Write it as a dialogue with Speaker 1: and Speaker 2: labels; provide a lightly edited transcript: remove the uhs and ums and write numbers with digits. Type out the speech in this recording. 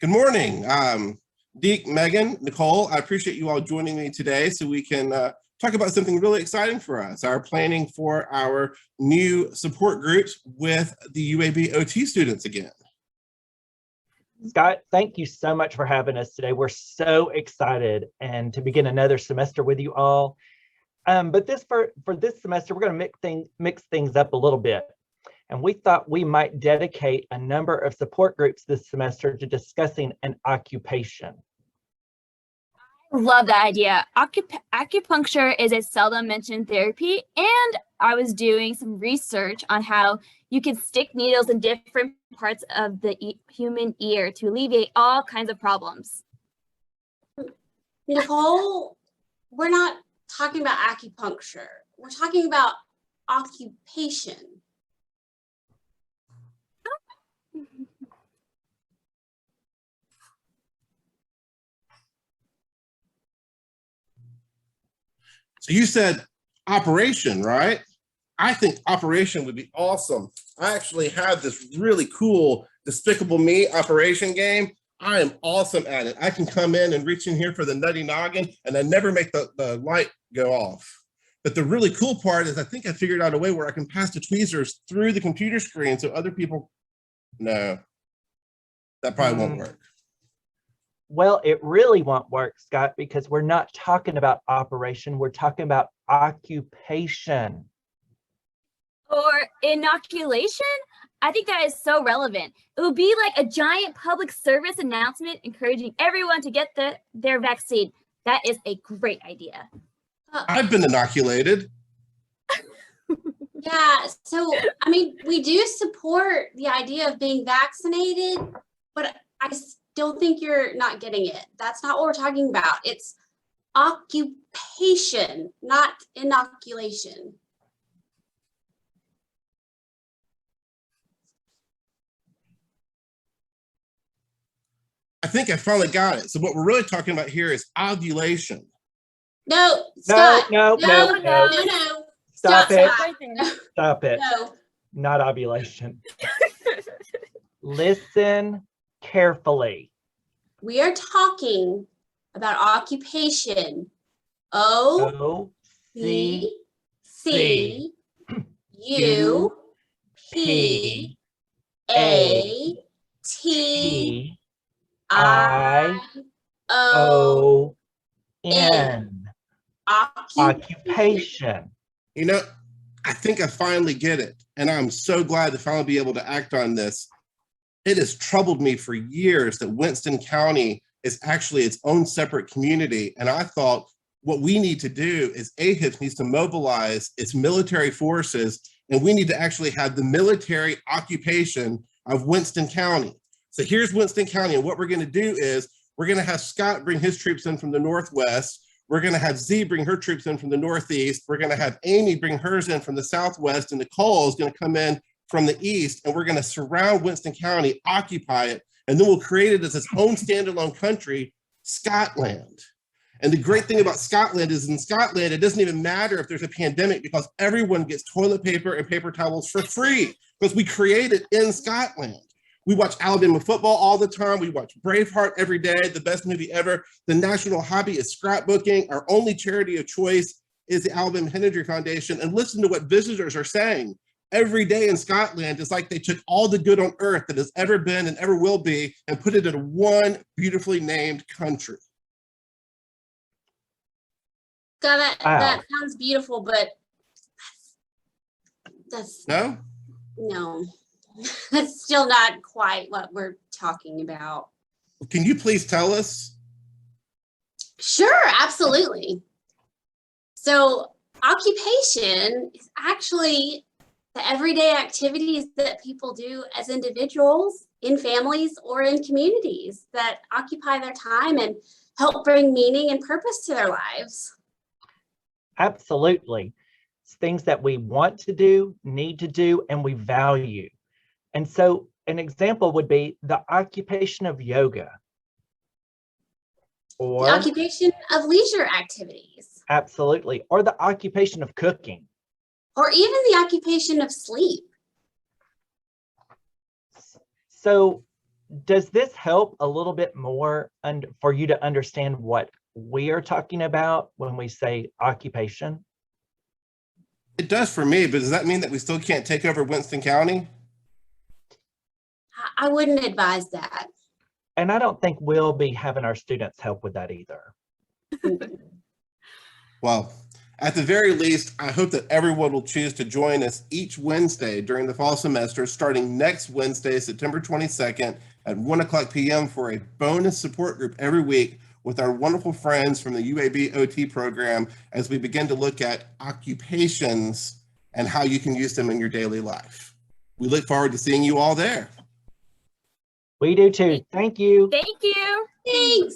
Speaker 1: Good morning, Deke, Megan, Nicole. I appreciate you all joining me today so we can talk about something really exciting for us, our planning for our new support groups with the UAB OT students again.
Speaker 2: Scott, thank you so much for having us today. We're so excited and to begin another semester with you all. But for this semester, we're going to mix things up a little bit. And we thought we might dedicate a number of support groups this semester to discussing an occupation.
Speaker 3: Love that idea. Acupuncture is a seldom mentioned therapy, and I was doing some research on how you can stick needles in different parts of the human ear to alleviate all kinds of problems.
Speaker 4: Nicole, we're not talking about acupuncture. We're talking about occupation.
Speaker 1: So you said operation, right? I think operation would be awesome. I actually have this really cool Despicable Me operation game. I am awesome at it. I can come in and reach in here for the nutty noggin and I never make the light go off. But the really cool part is I think I figured out a way where I can pass the tweezers through the computer screen so other people, no, that probably won't work.
Speaker 2: Well, it really won't work, Scott, because we're not talking about operation, we're talking about occupation.
Speaker 3: Or inoculation? I think that is so relevant. It would be like a giant public service announcement encouraging everyone to get their vaccine. That is a great idea.
Speaker 1: I've been inoculated.
Speaker 4: Yeah, so, I mean, we do support the idea of being vaccinated, but I still think you're not getting it. That's not what we're talking about. It's occupation, not inoculation.
Speaker 1: I think I finally got it. So what we're really talking about here is ovulation.
Speaker 4: No, Scott.
Speaker 2: No. Stop it. Stop it.
Speaker 4: No.
Speaker 2: Not ovulation. Listen carefully.
Speaker 4: We are talking about occupation.
Speaker 2: O-C-C-U-P-A-I-O-N. Occupation.
Speaker 1: You know, I think I finally get it. And I'm so glad to finally be able to act on this. It has troubled me for years that Winston County is actually its own separate community. And I thought what we need to do is AHIPS needs to mobilize its military forces, and we need to actually have the military occupation of Winston County. So here's Winston County, and what we're going to do is we're going to have Scott bring his troops in from the northwest. We're going to have Z bring her troops in from the northeast. We're going to have Amy bring hers in from the southwest, and Nicole is going to come in from the east, and we're going to surround Winston County, occupy it, and then we'll create it as its own standalone country, Scotland. And the great thing about Scotland is in Scotland, it doesn't even matter if there's a pandemic because everyone gets toilet paper and paper towels for free because we create it in Scotland. We watch Alabama football all the time. We watch Braveheart every day, the best movie ever. The national hobby is scrapbooking. Our only charity of choice is the Alabama Henry Foundation. And listen to what visitors are saying. Every day in Scotland is like they took all the good on earth that has ever been and ever will be and put it in one beautifully named country.
Speaker 4: God, that sounds beautiful, but that's
Speaker 1: no.
Speaker 4: That's still not quite what we're talking about.
Speaker 1: Can you please tell us?
Speaker 4: Sure, absolutely. So occupation is actually the everyday activities that people do as individuals, in families, or in communities that occupy their time and help bring meaning and purpose to their lives.
Speaker 2: Absolutely. It's things that we want to do, need to do, and we value. And so an example would be the occupation of yoga. Or
Speaker 4: the occupation of leisure activities.
Speaker 2: Absolutely. Or the occupation of cooking.
Speaker 4: Or even the occupation of sleep.
Speaker 2: So does this help a little bit more and for you to understand what we are talking about when we say occupation?
Speaker 1: It does for me, but does that mean that we still can't take over Winston County?
Speaker 4: I wouldn't advise that.
Speaker 2: And I don't think we'll be having our students help with that either.
Speaker 1: Well, at the very least, I hope that everyone will choose to join us each Wednesday during the fall semester, starting next Wednesday, September 22nd at 1:00 p.m. for a bonus support group every week with our wonderful friends from the UAB OT program as we begin to look at occupations and how you can use them in your daily life. We look forward to seeing you all there.
Speaker 2: We do too. Thank you.
Speaker 3: Thank you.
Speaker 4: Thanks.